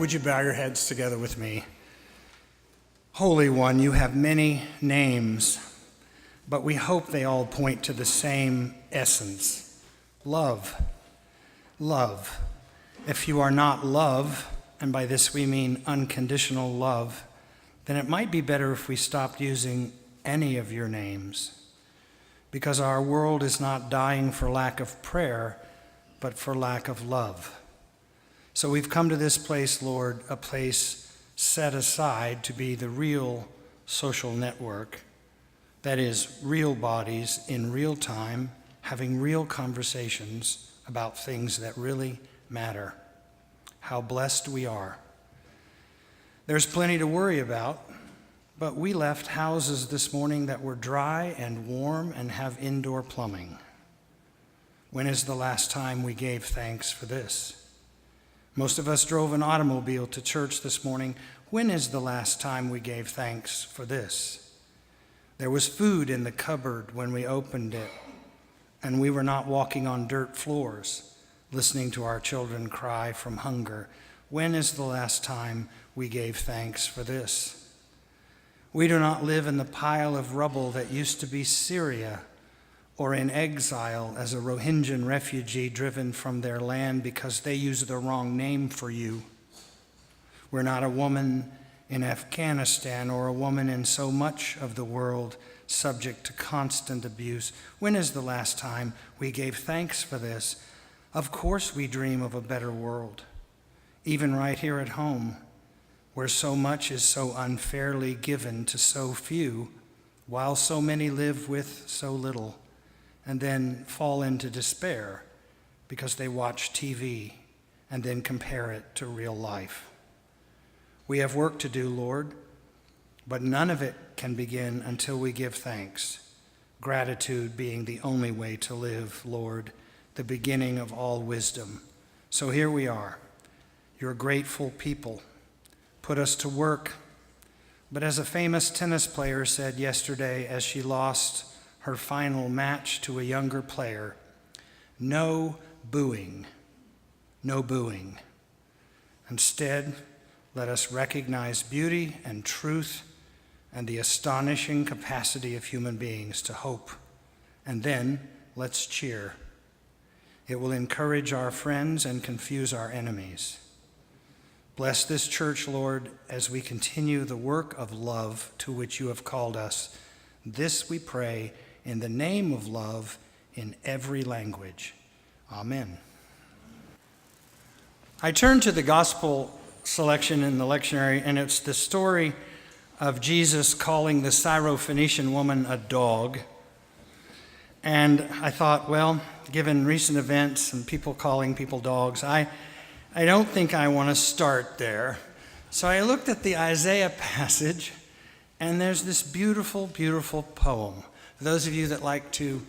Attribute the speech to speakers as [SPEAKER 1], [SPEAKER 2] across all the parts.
[SPEAKER 1] Would you bow your heads together with me? Holy One, you have many names, but we hope they all point to the same essence: love. Love. If you are not love, and by this we mean unconditional love, then it might be better if we stopped using any of your names, because our world is not dying for lack of prayer, but for lack of love. So we've come to this place, Lord, a place set aside to be the real social network, that is, real bodies in real time, having real conversations about things that really matter. How blessed we are. There's plenty to worry about, but we left houses this morning that were dry and warm and have indoor plumbing. When is the last time we gave thanks for this? Most of us drove an automobile to church this morning. When is the last time we gave thanks for this? There was food in the cupboard when we opened it, and we were not walking on dirt floors, listening to our children cry from hunger. When is the last time we gave thanks for this? We do not live in the pile of rubble that used to be Syria, or in exile as a Rohingyan refugee driven from their land because they used the wrong name for you. We're not a woman in Afghanistan or a woman in so much of the world subject to constant abuse. When is the last time we gave thanks for this? Of course we dream of a better world, even right here at home, where so much is so unfairly given to so few, while so many live with so little, and then fall into despair because they watch TV and then compare it to real life. We have work to do, Lord, but none of it can begin until we give thanks, gratitude being the only way to live, Lord, the beginning of all wisdom. So here we are, your grateful people. Put us to work. But as a famous tennis player said yesterday as she lost her final match to a younger player, no booing, no booing. Instead, let us recognize beauty and truth and the astonishing capacity of human beings to hope. And then let's cheer. It will encourage our friends and confuse our enemies. Bless this church, Lord, as we continue the work of love to which you have called us. This we pray in the name of love in every language. Amen. I turn to the gospel selection in the lectionary, and it's the story of Jesus calling the Syrophoenician woman a dog. And I thought, well, given recent events and people calling people dogs, I don't think I want to start there. So I looked at the Isaiah passage, and there's this beautiful, beautiful poem. For those of you that like to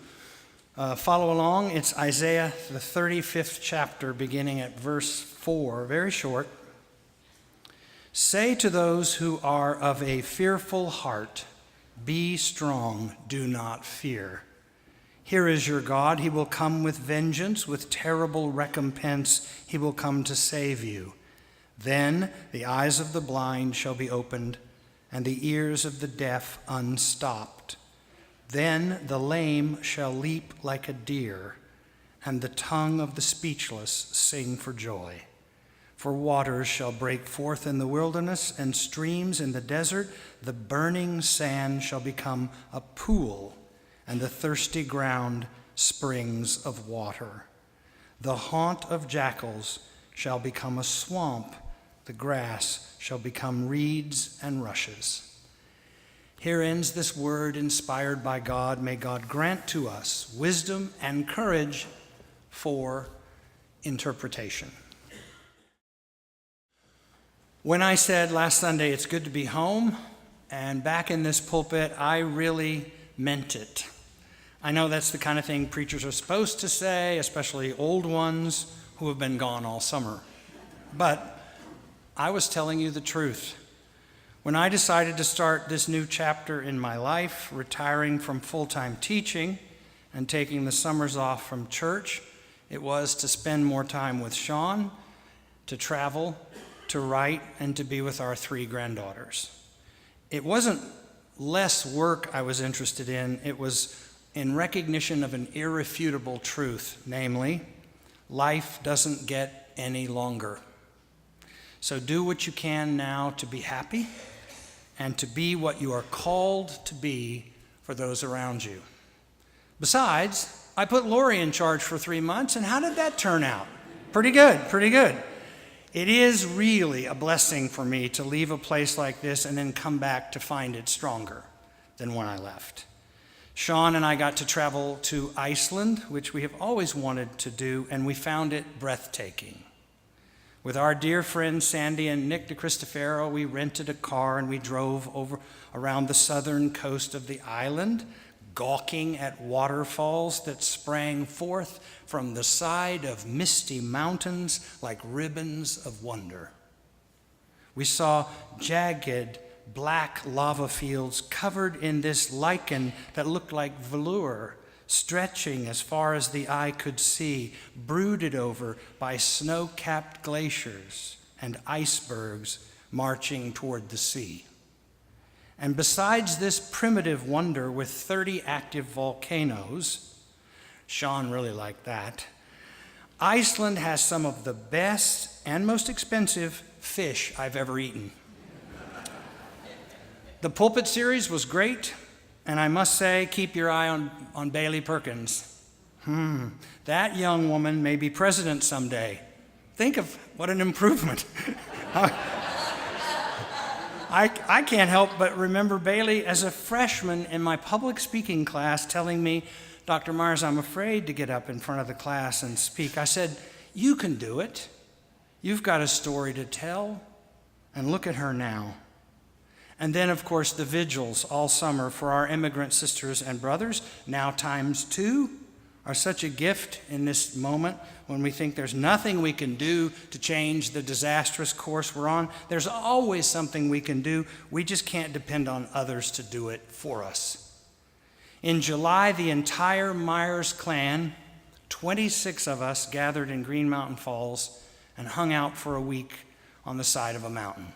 [SPEAKER 1] follow along, it's Isaiah, the 35th chapter, beginning at verse 4, very short. Say to those who are of a fearful heart, be strong, do not fear. Here is your God. He will come with vengeance, with terrible recompense. He will come to save you. Then the eyes of the blind shall be opened, and the ears of the deaf unstopped. Then the lame shall leap like a deer, and the tongue of the speechless sing for joy. For waters shall break forth in the wilderness, and streams in the desert. The burning sand shall become a pool, and the thirsty ground springs of water. The haunt of jackals shall become a swamp. The grass shall become reeds and rushes. Here ends this word inspired by God. May God grant to us wisdom and courage for interpretation. When I said last Sunday it's good to be home and back in this pulpit, I really meant it. I know that's the kind of thing preachers are supposed to say, especially old ones who have been gone all summer. But I was telling you the truth. When I decided to start this new chapter in my life, retiring from full-time teaching and taking the summers off from church, it was to spend more time with Sean, to travel, to write and to be with our 3 granddaughters. It wasn't less work I was interested in, it was in recognition of an irrefutable truth, namely, life doesn't get any longer. So do what you can now to be happy and to be what you are called to be for those around you. Besides, I put Lori in charge for 3 months, and how did that turn out? Pretty good, pretty good. It is really a blessing for me to leave a place like this and then come back to find it stronger than when I left. Sean and I got to travel to Iceland, which we have always wanted to do, and we found it breathtaking. With our dear friends Sandy and Nick DeCristofaro, we rented a car and we drove over around the southern coast of the island, gawking at waterfalls that sprang forth from the side of misty mountains like ribbons of wonder. We saw jagged black lava fields covered in this lichen that looked like velour, stretching as far as the eye could see, brooded over by snow-capped glaciers and icebergs marching toward the sea. And besides this primitive wonder with 30 active volcanoes, Sean really liked that, Iceland has some of the best and most expensive fish I've ever eaten. The Pulpit series was great, and I must say, keep your eye on Bailey Perkins. That young woman may be president someday. Think of what an improvement. I can't help but remember Bailey as a freshman in my public speaking class telling me, Dr. Meyers, I'm afraid to get up in front of the class and speak. I said, you can do it. You've got a story to tell. And look at her now. And then, of course, the vigils all summer for our immigrant sisters and brothers, now times 2, are such a gift in this moment when we think there's nothing we can do to change the disastrous course we're on. There's always something we can do. We just can't depend on others to do it for us. In July, the entire Meyers clan, 26 of us, gathered in Green Mountain Falls and hung out for a week on the side of a mountain.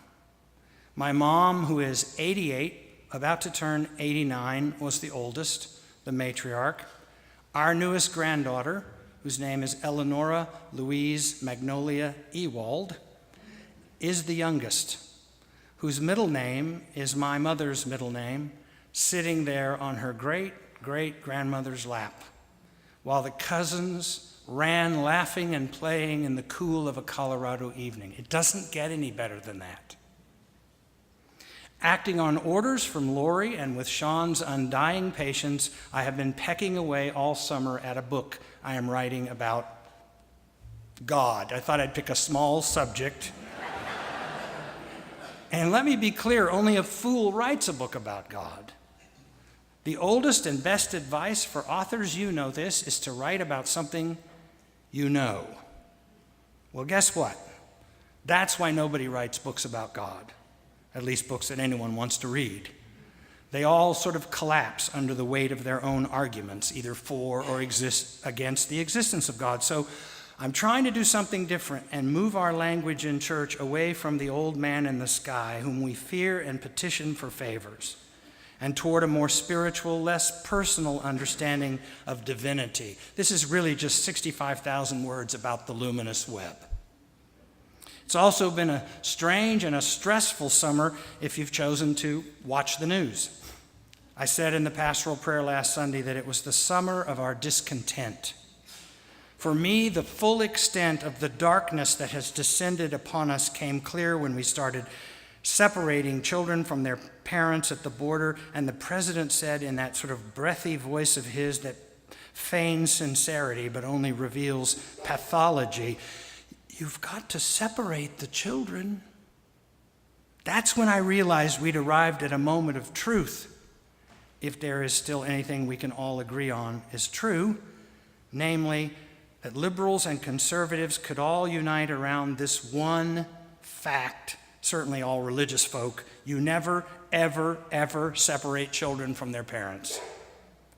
[SPEAKER 1] My mom, who is 88, about to turn 89, was the oldest, the matriarch. Our newest granddaughter, whose name is Eleonora Louise Magnolia Ewald, is the youngest, whose middle name is my mother's middle name, sitting there on her great-great-grandmother's lap, while the cousins ran laughing and playing in the cool of a Colorado evening. It doesn't get any better than that. Acting on orders from Lori and with Sean's undying patience, I have been pecking away all summer at a book I am writing about God. I thought I'd pick a small subject. And let me be clear, only a fool writes a book about God. The oldest and best advice for authors, you know this, is to write about something you know. Well, guess what? That's why nobody writes books about God. At least books that anyone wants to read. They all sort of collapse under the weight of their own arguments, either for or against the existence of God. So I'm trying to do something different and move our language in church away from the old man in the sky whom we fear and petition for favors, and toward a more spiritual, less personal understanding of divinity. This is really just 65,000 words about the luminous web. It's also been a strange and a stressful summer if you've chosen to watch the news. I said in the pastoral prayer last Sunday that it was the summer of our discontent. For me, the full extent of the darkness that has descended upon us came clear when we started separating children from their parents at the border, and the president said in that sort of breathy voice of his that feigns sincerity but only reveals pathology, "You've got to separate the children." That's when I realized we'd arrived at a moment of truth, if there is still anything we can all agree on is true, namely that liberals and conservatives could all unite around this one fact, certainly all religious folk: you never, ever, ever separate children from their parents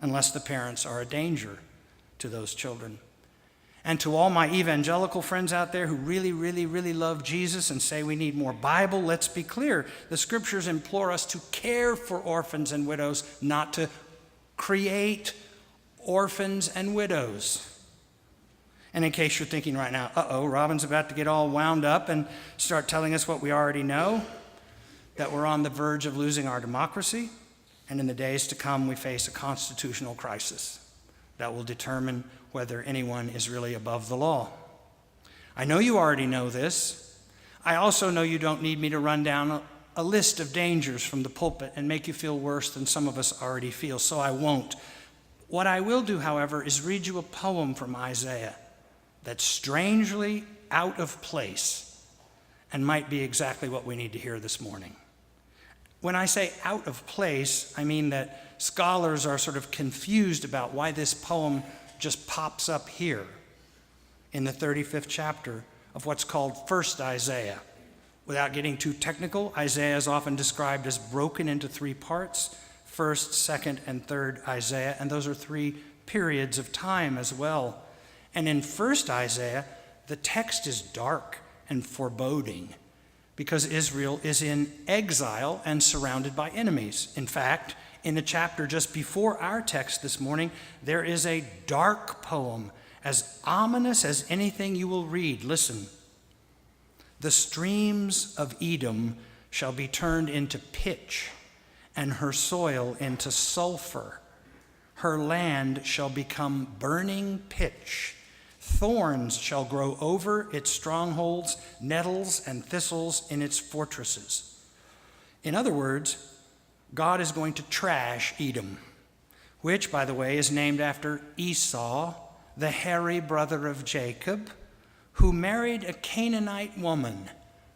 [SPEAKER 1] unless the parents are a danger to those children. And to all my evangelical friends out there who really, really, really love Jesus and say we need more Bible, let's be clear. The scriptures implore us to care for orphans and widows, not to create orphans and widows. And in case you're thinking right now, Robin's about to get all wound up and start telling us what we already know, that we're on the verge of losing our democracy, and in the days to come we face a constitutional crisis that will determine whether anyone is really above the law. I know you already know this. I also know you don't need me to run down a list of dangers from the pulpit and make you feel worse than some of us already feel, so I won't. What I will do, however, is read you a poem from Isaiah that's strangely out of place and might be exactly what we need to hear this morning. When I say out of place, I mean that scholars are sort of confused about why this poem just pops up here in the 35th chapter of what's called 1st Isaiah. Without getting too technical, Isaiah is often described as broken into 3 parts, 1st, 2nd, and 3rd Isaiah, and those are 3 periods of time as well. And in 1st Isaiah, the text is dark and foreboding because Israel is in exile and surrounded by enemies. In fact, in the chapter just before our text this morning, there is a dark poem as ominous as anything you will read. Listen. The streams of Edom shall be turned into pitch, and her soil into sulfur. Her land shall become burning pitch. Thorns shall grow over its strongholds, nettles and thistles in its fortresses. In other words, God is going to trash Edom, which, by the way, is named after Esau, the hairy brother of Jacob, who married a Canaanite woman.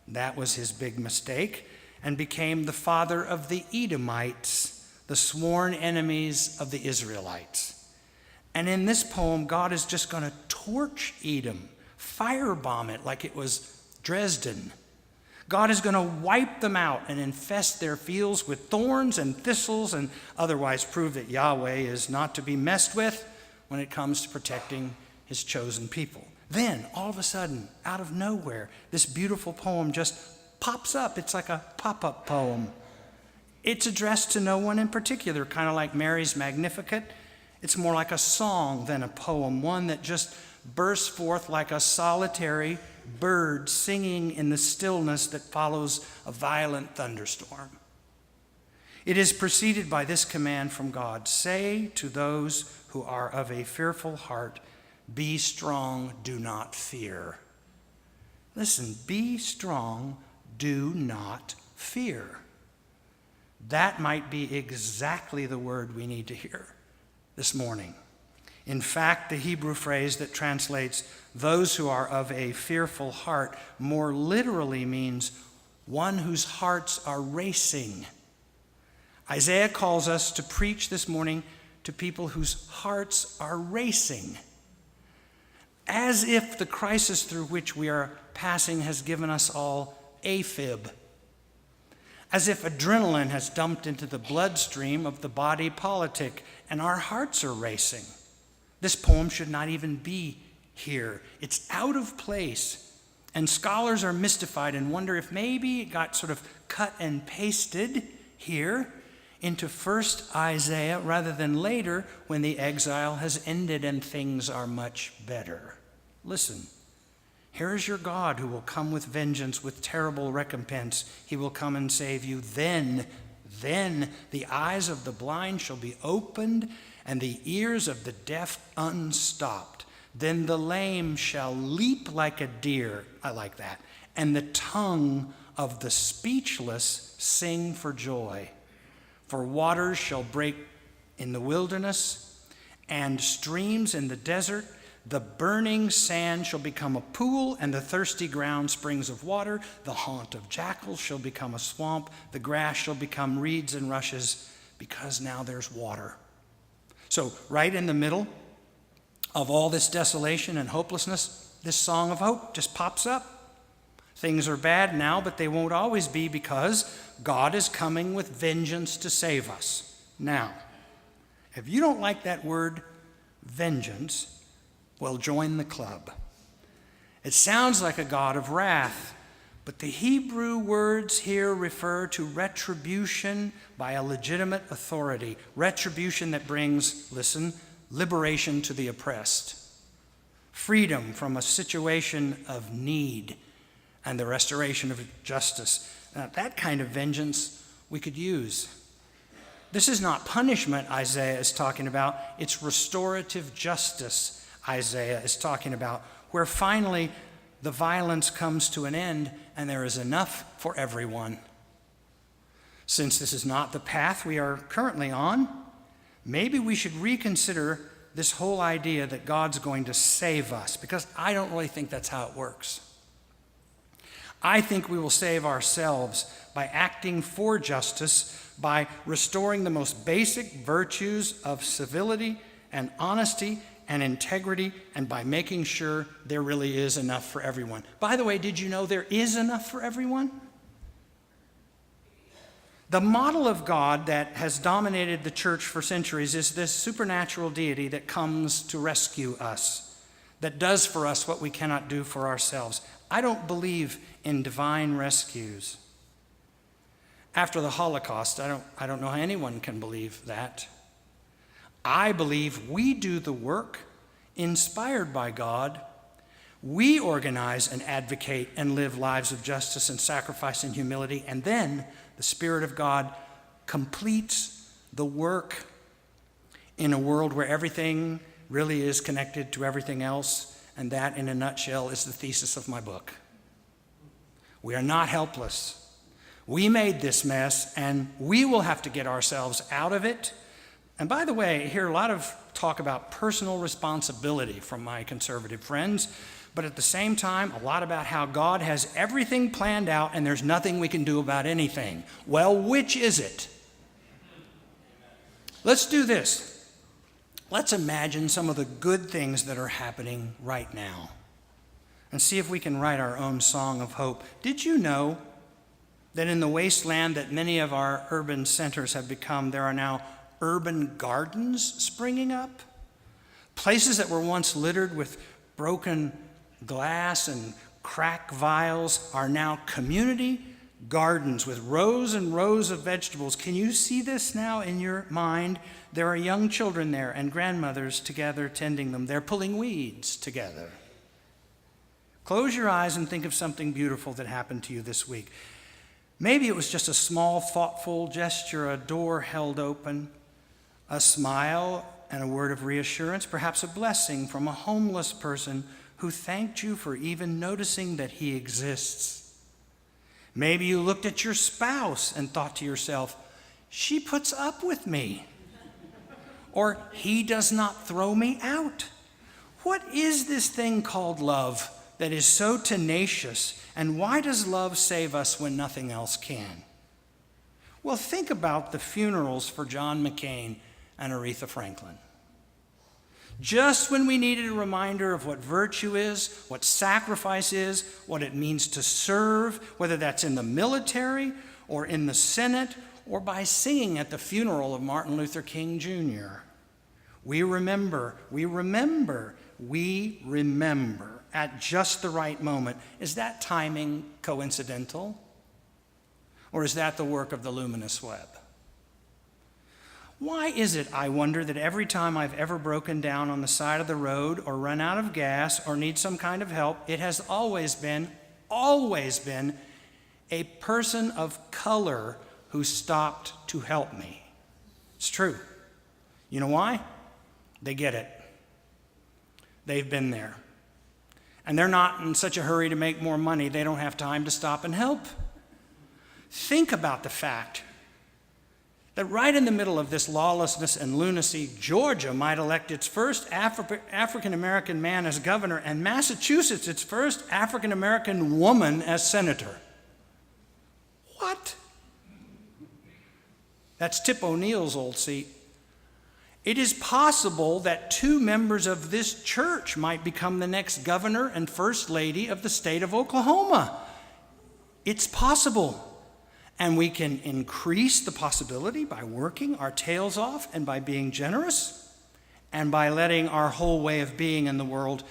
[SPEAKER 1] That was his big mistake, and became the father of the Edomites, the sworn enemies of the Israelites. And in this poem, God is just going to torch Edom, firebomb it like it was Dresden. God is going to wipe them out and infest their fields with thorns and thistles and otherwise prove that Yahweh is not to be messed with when it comes to protecting his chosen people. Then, all of a sudden, out of nowhere, this beautiful poem just pops up. It's like a pop-up poem. It's addressed to no one in particular, kind of like Mary's Magnificat. It's more like a song than a poem, one that just bursts forth like a solitary bird singing in the stillness that follows a violent thunderstorm. It is preceded by this command from God: say to those who are of a fearful heart, be strong, do not fear. Listen, be strong, do not fear. That might be exactly the word we need to hear this morning. In fact, the Hebrew phrase that translates those who are of a fearful heart more literally means one whose hearts are racing. Isaiah calls us to preach this morning to people whose hearts are racing, as if the crisis through which we are passing has given us all AFib, as if adrenaline has dumped into the bloodstream of the body politic and our hearts are racing. This poem should not even be here. It's out of place, and scholars are mystified and wonder if maybe it got sort of cut and pasted here into 1st Isaiah rather than later when the exile has ended and things are much better. Listen, here is your God who will come with vengeance, with terrible recompense. He will come and save you. Then the eyes of the blind shall be opened and the ears of the deaf unstopped. Then the lame shall leap like a deer. I like that. And the tongue of the speechless sing for joy. For waters shall break in the wilderness and streams in the desert. The burning sand shall become a pool, and the thirsty ground springs of water. The haunt of jackals shall become a swamp. The grass shall become reeds and rushes, because now there's water. So right in the middle of all this desolation and hopelessness, this song of hope just pops up. Things are bad now, but they won't always be, because God is coming with vengeance to save us. Now, if you don't like that word vengeance, Well, join the club. It sounds like a God of wrath, but the Hebrew words here refer to retribution by a legitimate authority, retribution that brings, listen, liberation to the oppressed, freedom from a situation of need, and the restoration of justice. Now, that kind of vengeance we could use. This is not punishment Isaiah is talking about. It's restorative justice Isaiah is talking about, where finally the violence comes to an end and there is enough for everyone. Since this is not the path we are currently on, maybe we should reconsider this whole idea that God's going to save us, because I don't really think that's how it works. I think we will save ourselves by acting for justice, by restoring the most basic virtues of civility and honesty and integrity, and by making sure there really is enough for everyone. By the way, did you know there is enough for everyone? The model of God that has dominated the church for centuries is this supernatural deity that comes to rescue us, that does for us what we cannot do for ourselves. I don't believe in divine rescues. After the Holocaust, I don't know how anyone can believe that. I believe we do the work inspired by God. We organize and advocate and live lives of justice and sacrifice and humility, and then the Spirit of God completes the work in a world where everything really is connected to everything else, and that, in a nutshell, is the thesis of my book. We are not helpless. We made this mess, and we will have to get ourselves out of it. And by the way, I hear a lot of talk about personal responsibility from my conservative friends, but at the same time, a lot about how God has everything planned out and there's nothing we can do about anything. Well, which is it? Let's do this. Let's imagine some of the good things that are happening right now and see if we can write our own song of hope. Did you know that in the wasteland that many of our urban centers have become, there are now urban gardens springing up? Places that were once littered with broken glass and cracked vials are now community gardens with rows and rows of vegetables. Can you see this now in your mind? There are young children there and grandmothers together tending them. They're pulling weeds together. Close your eyes and think of something beautiful that happened to you this week. Maybe it was just a small, thoughtful gesture, a door held open, a smile and a word of reassurance, perhaps a blessing from a homeless person who thanked you for even noticing that he exists. Maybe you looked at your spouse and thought to yourself, she puts up with me. Or he does not throw me out. What is this thing called love that is so tenacious, and why does love save us when nothing else can? Well, think about the funerals for John McCain and Aretha Franklin. Just when we needed a reminder of what virtue is, what sacrifice is, what it means to serve, whether that's in the military or in the Senate or by singing at the funeral of Martin Luther King Jr. We remember at just the right moment. Is that timing coincidental? Or is that the work of the luminous web? Why is it, I wonder, that every time I've ever broken down on the side of the road or run out of gas or need some kind of help, it has always been a person of color who stopped to help me? It's true. You know why? They get it. They've been there. And they're not in such a hurry to make more money, they don't have time to stop and help. Think about the fact that right in the middle of this lawlessness and lunacy, Georgia might elect its first African-American man as governor, and Massachusetts its first African-American woman as senator. What? That's Tip O'Neill's old seat. It is possible that 2 members of this church might become the next governor and first lady of the state of Oklahoma. It's possible. And we can increase the possibility by working our tails off and by being generous. and by letting our whole way of being in the world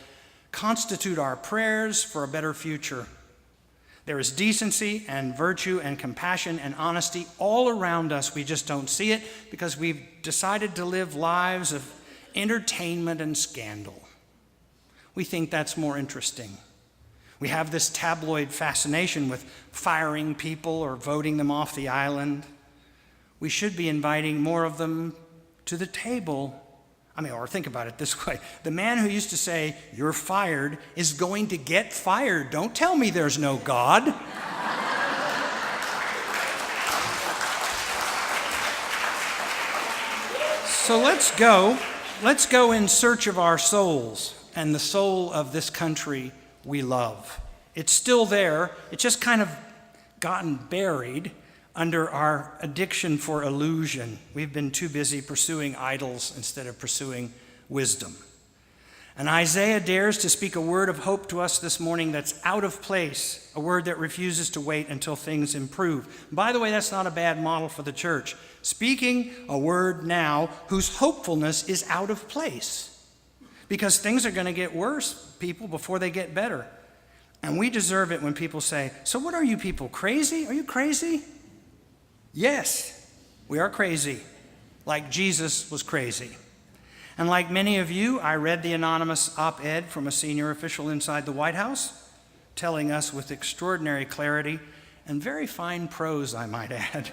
[SPEAKER 1] constitute our prayers for a better future. There is decency and virtue and compassion and honesty all around us. We just don't see it because we've decided to live lives of entertainment and scandal. We think that's more interesting. We have this tabloid fascination with firing people or voting them off the island. We should be inviting more of them to the table. Or think about it this way. The man who used to say, "You're fired," is going to get fired. Don't tell me there's no God. So let's go in search of our souls and the soul of this country we love. It's still there. It's just kind of gotten buried under our addiction for illusion. We've been too busy pursuing idols instead of pursuing wisdom. And Isaiah dares to speak a word of hope to us this morning that's out of place, a word that refuses to wait until things improve. By the way, that's not a bad model for the church. Speaking a word now whose hopefulness is out of place. Because things are going to get worse, people, before they get better. And we deserve it when people say, "So what are you people, crazy? Are you crazy?" Yes, we are crazy, like Jesus was crazy. And like many of you, I read the anonymous op-ed from a senior official inside the White House, telling us with extraordinary clarity, and very fine prose, I might add,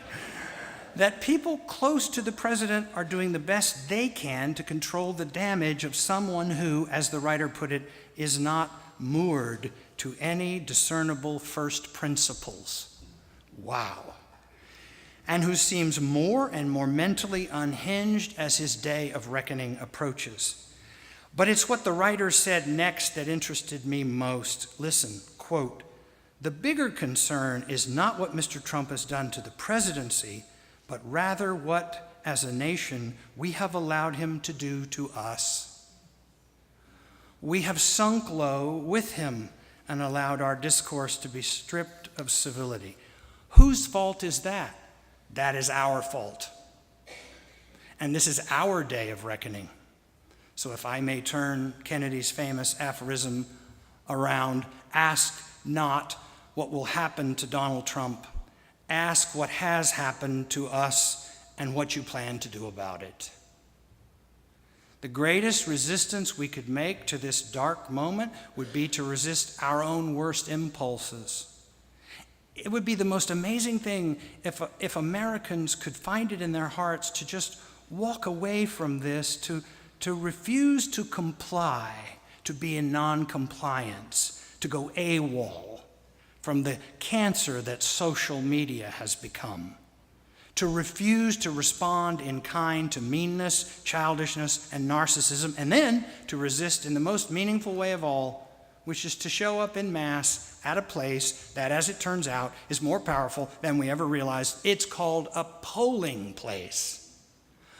[SPEAKER 1] that people close to the president are doing the best they can to control the damage of someone who, as the writer put it, is not moored to any discernible first principles. Wow. And who seems more and more mentally unhinged as his day of reckoning approaches. But it's what the writer said next that interested me most. Listen, quote, "The bigger concern is not what Mr. Trump has done to the presidency, but rather what, as a nation, we have allowed him to do to us. We have sunk low with him and allowed our discourse to be stripped of civility." Whose fault is that? That is our fault. And this is our day of reckoning. So if I may turn Kennedy's famous aphorism around, ask not what will happen to Donald Trump. Ask what has happened to us and what you plan to do about it. The greatest resistance we could make to this dark moment would be to resist our own worst impulses. It would be the most amazing thing if Americans could find it in their hearts to just walk away from this, to refuse to comply, to be in non-compliance, to go AWOL from the cancer that social media has become, to refuse to respond in kind to meanness, childishness, and narcissism, and then to resist in the most meaningful way of all, which is to show up in mass at a place that, as it turns out, is more powerful than we ever realized. It's called a polling place,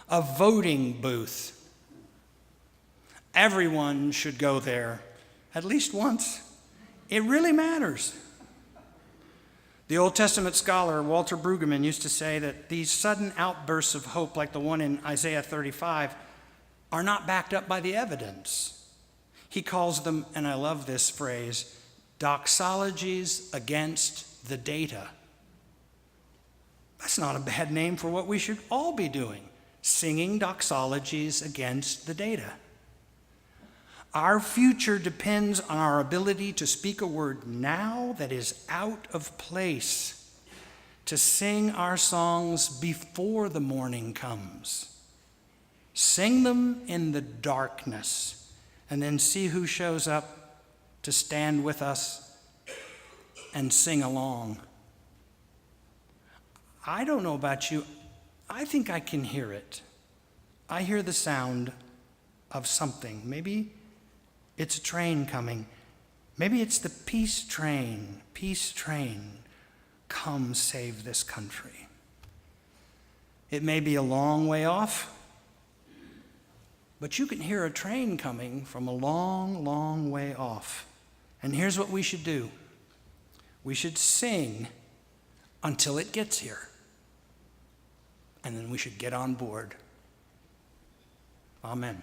[SPEAKER 1] a voting booth. Everyone should go there at least once. It really matters. The Old Testament scholar Walter Brueggemann used to say that these sudden outbursts of hope, like the one in Isaiah 35, are not backed up by the evidence. He calls them, and I love this phrase, doxologies against the data. That's not a bad name for what we should all be doing, singing doxologies against the data. Our future depends on our ability to speak a word now that is out of place, to sing our songs before the morning comes. Sing them in the darkness, and then see who shows up to stand with us and sing along. I don't know about you. I think I can hear it. I hear the sound of something. Maybe it's a train coming. Maybe it's the peace train. Peace train, come save this country. It may be a long way off, but you can hear a train coming from a long, long way off. And here's what we should do. We should sing until it gets here. And then we should get on board. Amen.